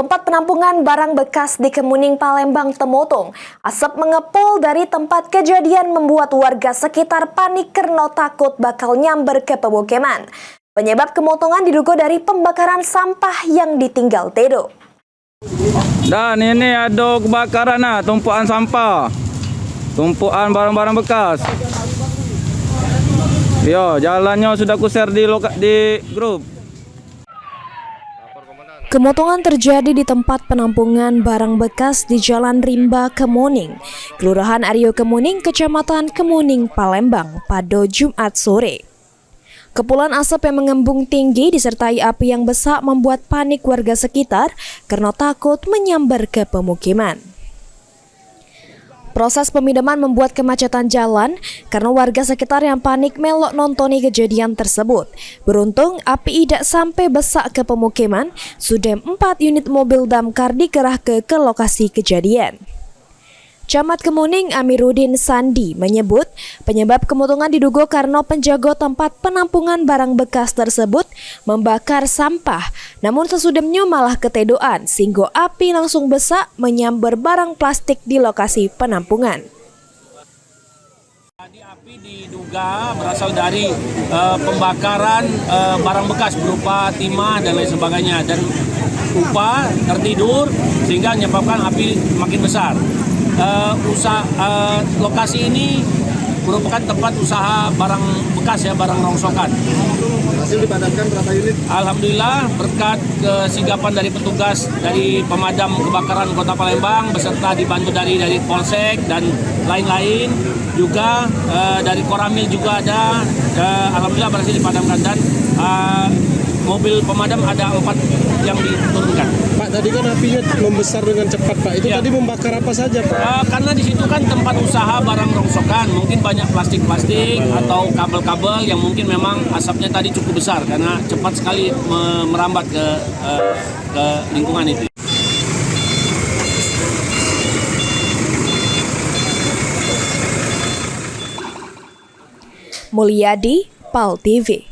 Tempat penampungan barang bekas di Kemuning, Palembang Temotong. Asap mengepul dari tempat kejadian membuat warga sekitar panik karena takut bakal nyamber ke pemukiman. Penyebab kemotongan diduga dari pembakaran sampah yang ditinggal Tedo. Dan ini ada kebakaran tumpuan sampah. Tumpuan barang-barang bekas. Yo, jalannya sudah ku share di grup. Kemotongan terjadi di tempat penampungan barang bekas di Jalan Rimba Kemuning, Kelurahan Aryo Kemuning, Kecamatan Kemuning, Palembang, pada Jumat sore. Kepulan asap yang mengembung tinggi disertai api yang besar membuat panik warga sekitar karena takut menyambar ke pemukiman. Proses pemadaman membuat kemacetan jalan karena warga sekitar yang panik melok nontoni kejadian tersebut. Beruntung api tidak sampai besak ke pemukiman, sudah 4 unit mobil damkar dikerahkan ke lokasi kejadian. Camat Kemuning Amiruddin Sandi menyebut penyebab kemotongan diduga karena penjaga tempat penampungan barang bekas tersebut membakar sampah, namun sesudahnya malah ketedoan sehingga api langsung besak menyambar barang plastik di lokasi penampungan. Api diduga berasal dari pembakaran barang bekas berupa timah dan lain sebagainya, dan pipa tertidur sehingga menyebabkan api makin besar. Lokasi ini merupakan tempat usaha barang bekas barang rongsokan. Hasil dipadamkan berapa unit? Alhamdulillah berkat kesigapan dari petugas dari pemadam kebakaran Kota Palembang beserta dibantu dari Polsek dan lain-lain, juga dari Koramil juga ada. Alhamdulillah berhasil dipadamkan dan mobil pemadam ada 4 yang diturunkan. Pak, tadi kan apinya membesar dengan cepat, Pak. Itu tadi membakar apa saja, Pak? Karena di situ kan tempat usaha barang rongsokan, mungkin banyak plastik-plastik atau kabel-kabel yang mungkin memang asapnya tadi cukup besar karena cepat sekali merambat ke lingkungan itu. Mulyadi, PAL TV.